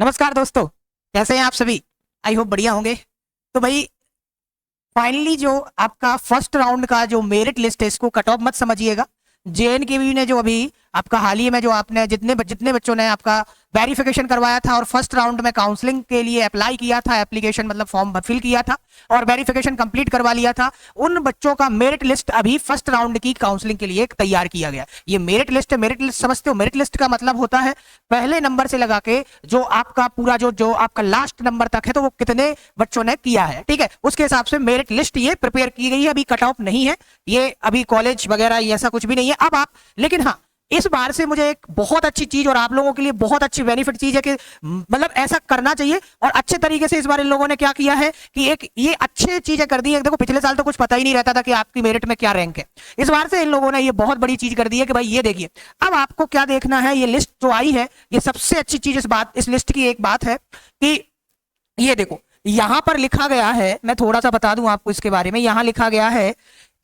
नमस्कार दोस्तों, कैसे हैं आप सभी। आई होप बढ़िया होंगे। तो भाई फाइनली जो आपका फर्स्ट राउंड का जो मेरिट लिस्ट है इसको कट ऑफ मत समझिएगा। जेएनकेवी ने जो अभी आपका हाल ही में जो आपने जितने जितने बच्चों ने आपका वेरिफिकेशन करवाया था और फर्स्ट राउंड में काउंसलिंग के लिए अप्लाई किया था, एप्लीकेशन मतलब फॉर्म फिल किया था और वेरिफिकेशन कंप्लीट करवा लिया था, उन बच्चों का मेरिट लिस्ट अभी फर्स्ट राउंड की काउंसलिंग के लिए तैयार किया गया। ये मेरिट लिस्ट है। मेरिट लिस्ट समझते हो? मेरिट लिस्ट का मतलब होता है पहले नंबर से लगा के जो आपका पूरा जो आपका लास्ट नंबर तक है, तो वो कितने बच्चों ने किया है, ठीक है, उसके हिसाब से मेरिट लिस्ट ये प्रिपेयर की गई है। अभी कट ऑफ नहीं है, ये अभी कॉलेज वगैरह ऐसा कुछ भी नहीं है। अब आप लेकिन हाँ, इस बार से मुझे एक बहुत अच्छी चीज और आप लोगों के लिए बहुत अच्छी बेनिफिट चीज है कि मतलब ऐसा करना चाहिए और अच्छे तरीके से इस बार इन लोगों ने क्या किया है कि एक ये अच्छी चीजें कर दी है। देखो पिछले साल तो कुछ पता ही नहीं रहता था कि आपकी मेरिट में क्या रैंक है। इस बार से इन लोगों ने ये बहुत बड़ी चीज कर दी है कि भाई ये देखिए, अब आपको क्या देखना है, ये लिस्ट जो आई है ये सबसे अच्छी चीज इस लिस्ट की एक बात है कि ये देखो यहां पर लिखा गया है, मैं थोड़ा सा बता दूं आपको इसके बारे में। यहां लिखा गया है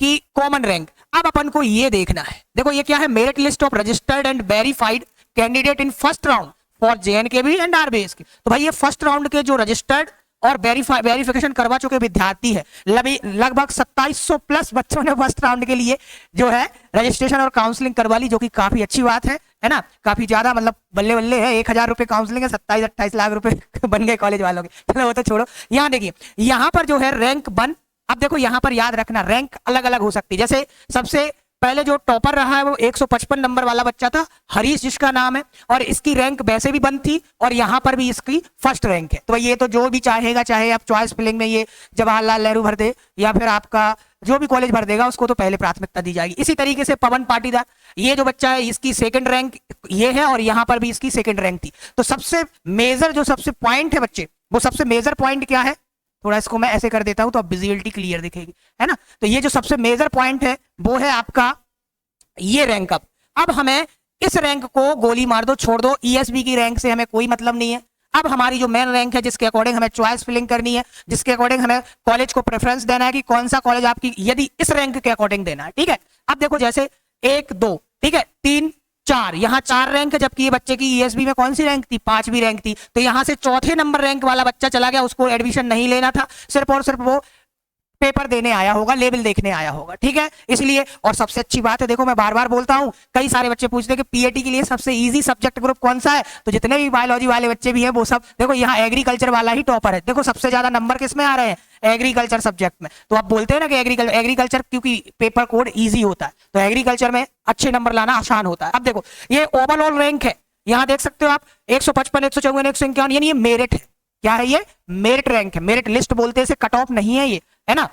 कि कॉमन रैंक। अब अपन को ये देखना है, देखो ये क्या है, merit list of registered and verified candidate in first round for JNKV and RBS की। तो भाई ये फर्स्ट राउंड के जो रजिस्टर्ड और वेरिफिकेशन करवा चुके विद्यार्थी है, लगभग 2700 प्लस बच्चों ने फर्स्ट राउंड के लिए जो है रजिस्ट्रेशन और काउंसलिंग करवा ली, जो कि काफी अच्छी बात है ना। काफी ज्यादा मतलब बल्ले बल्ले है। 1000 रुपए काउंसलिंग है, 27-28 लाख रुपए बन गए कॉलेज वालों के। चलो वो तो छोड़ो। यहाँ देखिए, यहाँ पर जो है रैंक 1। अब देखो यहां पर याद रखना रैंक अलग अलग हो सकती है। जैसे सबसे पहले जो टॉपर रहा है वो 155 नंबर वाला बच्चा था, हरीश जिसका नाम है, और इसकी रैंक वैसे भी 1 थी और यहां पर भी इसकी फर्स्ट रैंक है। तो ये तो जो भी चाहेगा, चाहे आप चॉइस फिलिंग में ये जवाहरलाल नेहरू भर दे या फिर आपका जो भी कॉलेज भर देगा उसको तो पहले प्राथमिकता दी जाएगी। इसी तरीके से पवन पाटीदार, ये जो बच्चा है इसकी सेकंड रैंक ये है और यहां पर भी इसकी सेकंड रैंक थी। तो सबसे मेजर जो सबसे पॉइंट है बच्चे, वो सबसे मेजर पॉइंट क्या है, थोड़ा इसको मैं ऐसे कर देता हूं तो अब विजिबिलिटी क्लियर दिखेगी, है ना। तो ये जो सबसे मेजर पॉइंट है वो है आपका ये रैंक। अब हमें इस रैंक को गोली मार दो, छोड़ दो, ईएसबी की रैंक से हमें कोई मतलब नहीं है। अब हमारी जो मेन रैंक है जिसके अकॉर्डिंग हमें चॉइस फिलिंग करनी है, जिसके अकॉर्डिंग हमें कॉलेज को प्रेफरेंस देना है कि कौन सा कॉलेज आपकी यदि इस रैंक के अकॉर्डिंग देना है, ठीक है। अब देखो जैसे 1 2, ठीक है, 3 4, यहाँ 4 रैंक है, जबकि ये बच्चे की ईएसबी में कौन सी रैंक थी, 5वीं रैंक थी। तो यहां से चौथे नंबर रैंक वाला बच्चा चला गया, उसको एडमिशन नहीं लेना था, सिर्फ और सिर्फ वो पेपर देने आया होगा, लेवल देखने आया होगा, ठीक है। इसलिए और सबसे अच्छी बात है, देखो मैं बार बार बोलता हूं, कई सारे बच्चे पूछते हैं कि पीएटी के लिए सबसे इजी सब्जेक्ट ग्रुप कौन सा है, तो जितने भी बायोलॉजी वाले बच्चे भी हैं वो सब देखो यहाँ एग्रीकल्चर वाला ही टॉपर है। देखो सबसे ज्यादा नंबर किस में आ रहे हैं, एग्रीकल्चर सब्जेक्ट में। तो आप बोलते हैं ना कि एग्रीकल्चर क्योंकि पेपर कोड ईजी होता है, तो एग्रीकल्चर में अच्छे नंबर लाना आसान होता है। अब देखो ये ओवरऑल रैंक है, यहाँ देख सकते हो आप 155 154 151, यानी ये मेरिट है। क्या है ये, मेरिट रैंक है। मेरिट लिस्ट बोलते हैं, इसे कट ऑफ नहीं है ये, है ना।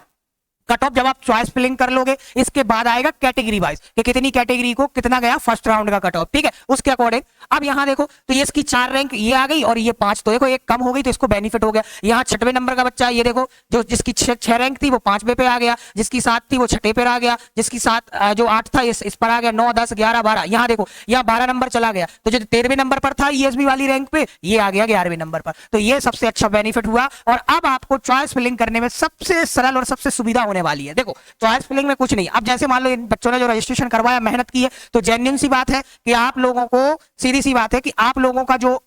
कट ऑफ जब आप चॉइस फिलिंग कर लोगे इसके बाद आएगा कैटेगरी वाइज कि कितनी कैटेगरी को कितना गया फर्स्ट राउंड का कट ऑफ, ठीक है, उसके अकॉर्डिंग। अब यहाँ देखो तो ये इसकी 4 रैंक ये आ गई और ये 5, तो देखो एक कम हो गई तो इसको बेनिफिट हो गया। यहाँ 6वें नंबर का बच्चा, ये देखो जो जिसकी 6 रैंक थी वो 5वें पे आ गया, जिसकी 7 थी वो 6ठे पे आ गया, जिसकी 7 जो 8 था इस पर आ गया, 9 10 11 12, यहाँ देखो यहाँ 12 नंबर चला गया। तो जो 13वें नंबर पर था ईएसबी वाली रैंक पे, ये आ गया 11वें नंबर पर। तो ये सबसे अच्छा बेनिफिट हुआ और अब आपको चॉइस फिलिंग करने में सबसे सरल और सबसे सुविधा होने वाली है। देखो चॉइस फिलिंग में कुछ नहीं। अब जैसे मान लो इन बच्चों ने जो रजिस्ट्रेशन करवाया, मेहनत की है, तो जेन्युइन सी बात है कि आप लोगों को, सीधी सी बात है कि आप लोगों का जो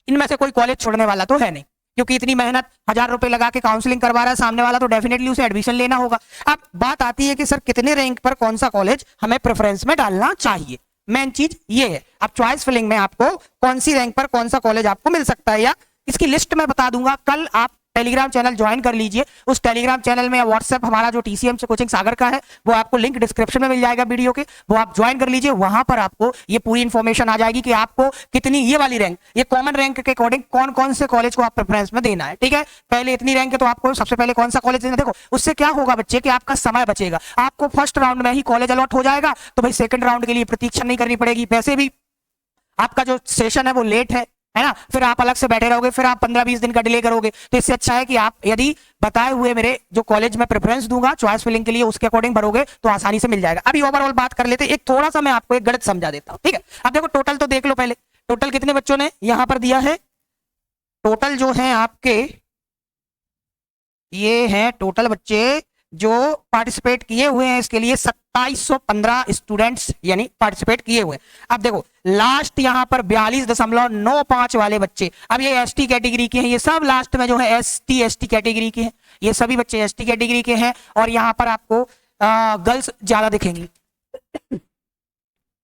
इनमें से कोई कॉलेज छोड़ने वाला तो है नहीं, क्योंकि इतनी मेहनत 1000 रुपए लगा के काउंसलिंग करवा रहा है सामने वाला, तो डेफिनेटली उसे एडमिशन लेना होगा। अब बात आती है कि सर कितने रैंक पर कौन सा कॉलेज हमें प्रेफरेंस में डालना चाहिए। मेन चीज ये है। अब चॉइस फिलिंग में आपको कौन सी रैंक पर कौन सा कॉलेज आपको मिल सकता है, या इसकी लिस्ट मैं बता दूंगा। कल आप टेलीग्राम चैनल ज्वाइन कर लीजिए, उस टेलीग्राम चैनल में व्हाट्सएप हमारा जो टीसीएम से कोचिंग सागर का है वो आपको लिंक डिस्क्रिप्शन में मिल जाएगा वीडियो के, वो आप ज्वाइन कर लीजिए। वहां पर आपको ये पूरी इंफॉर्मेशन आ जाएगी कि आपको कितनी ये वाली रैंक, ये कॉमन रैंक के अकॉर्डिंग कौन कौन से कॉलेज को आप प्रेफरेंस में देना है, ठीक है। पहले इतनी रैंक है तो आपको सबसे पहले कौन सा कॉलेज देना। देखो उससे क्या होगा बच्चे कि आपका समय बचेगा, आपको फर्स्ट राउंड में ही कॉलेज अलॉट हो जाएगा, तो भाई सेकंड राउंड के लिए प्रतीक्षा नहीं करनी पड़ेगी। वैसे भी आपका जो सेशन है वो लेट है ना, फिर आप अलग से बैठे रहोगे, फिर आप 15-20 दिन का डिले करोगे। तो इससे अच्छा है कि आप यदि बताए हुए मेरे जो कॉलेज में प्रेफरेंस दूंगा चॉइस फिलिंग के लिए उसके अकॉर्डिंग भरोगे तो आसानी से मिल जाएगा। अभी ओवरऑल बात कर लेते हैं, एक थोड़ा सा मैं आपको एक गणित समझा देता हूं, ठीक है। अब देखो टोटल तो देख लो पहले, टोटल कितने बच्चों ने यहां पर दिया है, टोटल जो है आपके ये है टोटल बच्चे जो पार्टिसिपेट किए हुए हैं इसके लिए 2715 स्टूडेंट्स यानी पार्टिसिपेट किए हुए हैं। अब देखो लास्ट यहाँ पर 42.95 वाले बच्चे, अब ये एसटी कैटेगरी के हैं, ये सब लास्ट में जो है एसटी कैटेगरी के हैं, ये सभी बच्चे एसटी कैटेगरी के हैं और यहाँ पर आपको गर्ल्स ज्यादा दिखेंगी,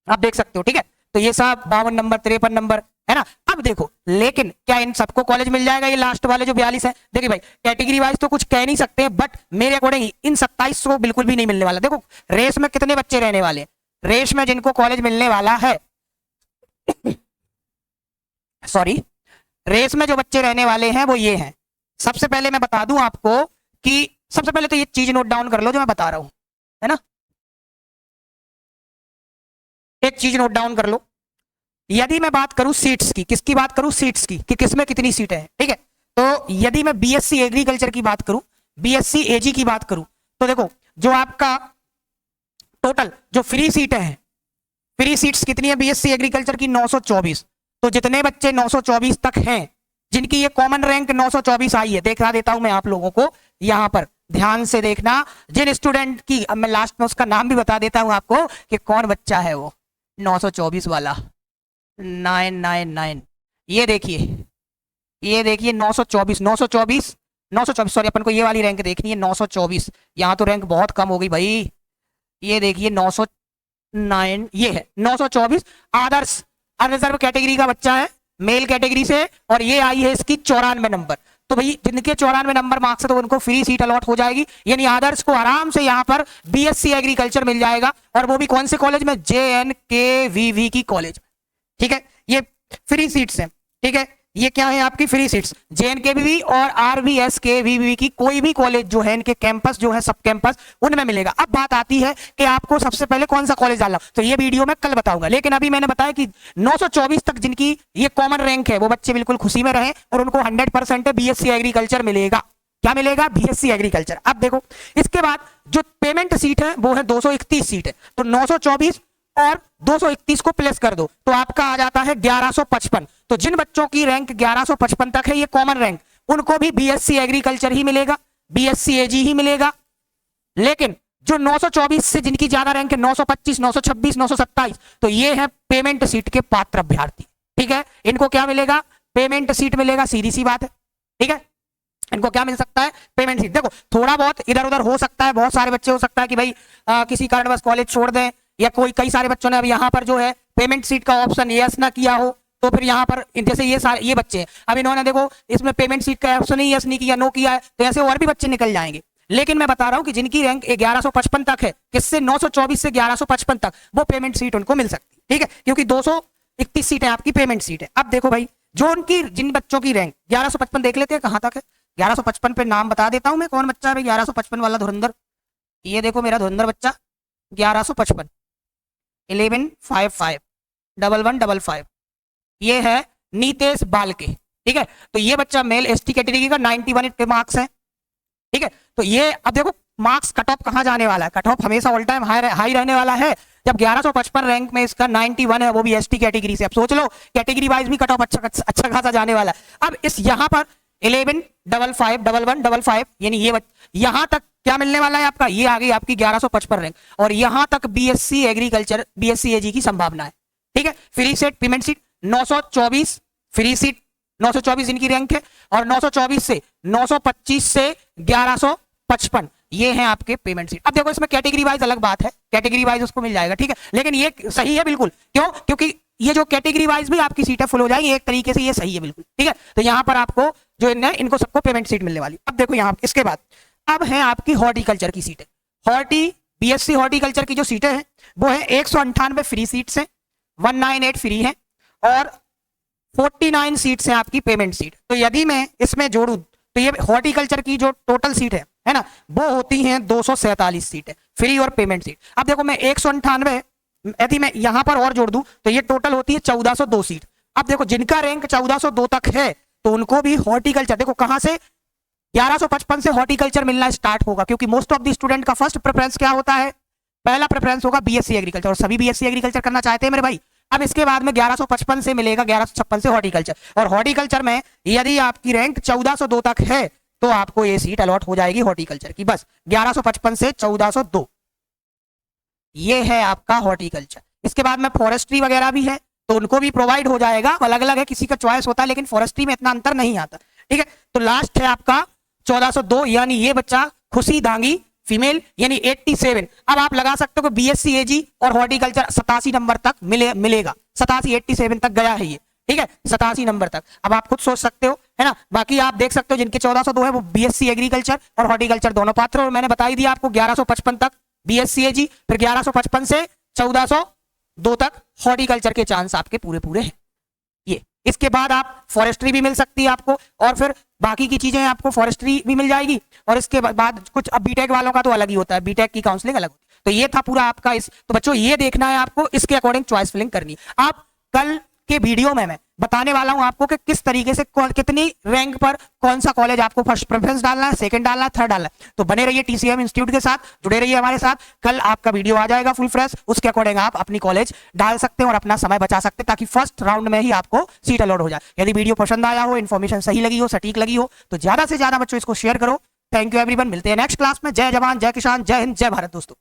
आप देख सकते हो। ठीक है, तो ये सब 52 नंबर 53 नंबर है ना। अब देखो लेकिन क्या इन सबको कॉलेज मिल जाएगा? ये लास्ट वाले जो 42 है, देखिए भाई कैटेगरी वाइज तो कुछ कह नहीं सकते, बट मेरे अकॉर्डिंग इन 27 को बिल्कुल भी नहीं मिलने वाला। देखो रेस में कितने बच्चे रहने वाले हैं, रेस में जिनको कॉलेज मिलने वाला है सॉरी, रेस में जो बच्चे रहने वाले हैं वो ये हैं। सबसे पहले मैं बता दूं आपको कि सबसे पहले तो ये चीज नोट डाउन कर लो जो मैं बता रहा हूं, है ना। एक चीज नोट डाउन कर लो, यदि मैं बात करूं सीट्स की, किसकी बात करूं? सीट्स की, कि किसमें कितनी सीटें हैं। ठीक है, तो यदि मैं बीएससी एग्रीकल्चर की बात करूं, बीएससी एजी की बात करूं, तो देखो जो आपका टोटल जो फ्री सीटें हैं, फ्री सीट्स कितनी है बीएससी एग्रीकल्चर की? 924। तो जितने बच्चे 924 तक हैं, जिनकी ये कॉमन रैंक 924 आई है, देखा देता हूं मैं आप लोगों को, यहां पर ध्यान से देखना जिन स्टूडेंट की, अब मैं लास्ट में उसका नाम भी बता देता हूं आपको कि कौन बच्चा है वो 924 वाला 999। ये देखिए 924 सॉरी, अपन को ये वाली रैंक देखनी है 924। यहां तो रैंक बहुत कम हो गई भाई, ये देखिए 909, ये है 924। आदर्श अनरिजर्व कैटेगरी का बच्चा है, मेल कैटेगरी से, और ये आई है इसकी 94 नंबर। तो भाई जिनके 94 नंबर मार्क्स है तो उनको फ्री सीट अलॉट हो जाएगी, यानी आदर्श को आराम से यहाँ पर बीएससी एग्रीकल्चर मिल जाएगा, और वो भी कौन से कॉलेज में? JNKVV की कॉलेज। ठीक है, ये फ्री सीट्स हैं। ठीक है, ये क्या है आपकी फ्री सीट्स, JNKVV और RVSKVV की कोई भी कॉलेज जो है, इनके कैंपस जो है सब कैंपस उनमें मिलेगा। अब बात आती है कि आपको सबसे पहले कौन सा कॉलेज डालना, तो ये वीडियो में कल बताऊंगा, लेकिन अभी मैंने बताया कि 924 तक जिनकी ये कॉमन रैंक है वो बच्चे बिल्कुल खुशी में रहें और उनको 100% बीएससी एग्रीकल्चर मिलेगा। क्या मिलेगा? BSc agriculture. अब देखो इसके बाद जो पेमेंट सीट है वो है 231 सीट है, तो 924 और 231 को प्लस कर दो तो आपका आ जाता है 1155। तो जिन बच्चों की रैंक 1155 तक है, ये कॉमन रैंक, उनको भी बीएससी एग्रीकल्चर ही मिलेगा, बीएससी एजी ही मिलेगा। लेकिन जो 924 से जिनकी ज्यादा रैंक है, 925, 926, 927, तो ये है पेमेंट सीट के पात्र अभ्यर्थी। ठीक है, इनको क्या मिलेगा? पेमेंट सीट मिलेगा, सीधी सी बात है। ठीक है, इनको क्या मिल सकता है? Payment seat. देखो थोड़ा बहुत इधर उधर हो सकता है, बहुत सारे बच्चे हो सकता है कि भाई किसी कारण बस कॉलेज छोड़ दें, या कई सारे बच्चों ने अब यहाँ पर जो है पेमेंट सीट का ऑप्शन यस ना किया हो, तो फिर यहाँ पर जैसे ये बच्चे हैं, अब इन्होंने देखो इसमें पेमेंट सीट का ऑप्शन ही यस नहीं किया, नो किया है, तो ऐसे और भी बच्चे निकल जाएंगे। लेकिन मैं बता रहा हूं कि जिनकी रैंक 1155 तक है, किससे? 924 से 1155 तक, वो पेमेंट सीट उनको मिल सकती है। ठीक है, क्योंकि 231 सीट है आपकी पेमेंट सीट है। अब देखो भाई जिन बच्चों की रैंक 1155, देख लेते हैं कहां तक है। 1155 पे नाम बता देता हूं मैं, कौन बच्चा है भाई 1155 वाला? धुरंधर। ये देखो मेरा धुरंधर बच्चा 1155 1155 1155, ये है नीतेश बालके। ठीक है, तो ये बच्चा मेल एसटी कैटेगरी का 91 के मार्क्स है। ठीक है, तो ये अब देखो मार्क्स कट ऑफ कहां जाने वाला है? कट ऑफ हमेशा ऑल टाइम हाई रहने वाला है। जब 1155 रैंक में इसका 91 है, वो भी एसटी कैटेगरी से, अब सोच लो कैटेगरी वाइज भी कट ऑफ अच्छा खासा जाने वाला है। अब इस यहां पर 1155 1155 यानी ये यहां तक क्या मिलने वाला है आपका? ये आ गई आपकी 1155 रैंक, और यहां तक बीएससी एग्रीकल्चर बीएससी एजी की संभावना है। ठीक है, free seat payment seat 924 free seat, 924 इनकी रैंक है, और 924 से 925 से 1155 ये है आपके पेमेंट सीट। अब देखो इसमें कैटेगरी वाइज अलग बात है, कैटेगरी वाइज उसको मिल जाएगा। ठीक है, लेकिन ये सही है बिल्कुल, क्यों? क्योंकि ये जो कैटेगरी वाइज भी आपकी सीटें फुल हो जाएगी, एक तरीके से ये सही है बिल्कुल। ठीक है, तो यहां पर आपको जो इनको सबको पेमेंट सीट मिलने वाली। अब देखो यहां इसके बाद अब है आपकी हॉर्टिकल्चर की सीटें। बीएससी हॉर्टिकल्चर की जो सीटें हैं वो है 198 फ्री सीट्स हैं, 198 फ्री है, और 49 सीट्स हैं आपकी पेमेंट सीट। तो यदि मैं इसमें जोड़ूं तो ये हॉर्टिकल्चर की जो टोटल सीट है ना, वो होती हैं 247 सीटें फ्री और पेमेंट सीट। अब देखो मैं 198 यदि मैं यहां पर और जोड़ दूं तो ये टोटल होती है 1402 सीट। अब देखो जिनका रैंक 1402 तक है तो उनको भी हॉर्टिकल्चर, देखो कहां से 1155 से हॉर्टिकल्चर मिलना स्टार्ट होगा, क्योंकि मोस्ट ऑफ द स्टूडेंट का फर्स्ट प्रेफरेंस क्या होता है? पहला प्रेफरेंस होगा बीएससी एग्रीकल्चर, और सभी बीएससी एग्रीकल्चर करना चाहते हैं मेरे भाई। अब इसके बाद में 1155 से मिलेगा 1156 से हॉर्टिकल्चर, और हॉर्टिकल्चर में यदि आपकी रैंक 1402 तक है तो आपको ये सीट अलॉट हो जाएगी हॉर्टिकल्चर की। बस 1155 से 1402 ये है आपका हॉर्टिकल्चर। इसके बाद में फॉरेस्ट्री वगैरह भी है, तो उनको भी प्रोवाइड हो जाएगा, अलग अलग है, किसी का चॉइस होता है, लेकिन फॉरेस्ट्री में इतना अंतर नहीं आता। ठीक है, तो लास्ट है आपका 1402, यानी ये बच्चा खुशी दांगी फीमेल, यानी 87। अब आप लगा सकते हो कि बीएससी एजी और हॉर्टिकल्चर 87 नंबर तक मिलेगा, 87 87 तक गया है ये। ठीक है, 87 नंबर तक। अब आप खुद सोच सकते हो, है ना। बाकी आप देख सकते हो जिनके 1402 है वो बीएससी एग्रीकल्चर और हॉर्टिकल्चर दोनों पात्र, और मैंने बताई दिया आपको 1155 तक बीएससी एजी, फिर 1155 से 1402 तक हॉर्टिकल्चर के चांस आपके पूरे पूरे हैं ये। इसके बाद आप फॉरेस्ट्री भी मिल सकती है आपको, और फिर बाकी की चीजें आपको फॉरेस्ट्री भी मिल जाएगी, और इसके बाद कुछ अब बीटेक वालों का तो अलग ही होता है, बीटेक की काउंसलिंग अलग होती है। तो ये था पूरा आपका इस, तो बच्चों ये देखना है आपको, इसके अकॉर्डिंग चॉइस फिलिंग करनी। आप कल के वीडियो में मैं बताने वाला हूं आपको कि किस तरीके से कितनी रैंक पर कौन सा कॉलेज आपको फर्स्ट प्रेफरेंस डालना है, सेकंड डालना है, थर्ड डालना है। तो बने रहिए टीसीएम इंस्टीट्यूट के साथ, जुड़े रहिए हमारे साथ। कल आपका वीडियो आ जाएगा फुल फ्रेश, उसके अकॉर्डिंग आप अपनी कॉलेज डाल सकते हैं और अपना समय बचा सकते हैं, ताकि फर्स्ट राउंड में ही आपको सीट अलॉट हो जाए। यदि वीडियो पसंद आया हो, इन्फॉर्मेशन सही लगी हो, सटीक लगी हो, तो ज्यादा से ज्यादा बच्चों इसको शेयर करो। थैंक यू एवरीवन, मिलते हैं नेक्स्ट क्लास में। जय जवान, जय किसान, जय हिंद, जय भारत दोस्तों।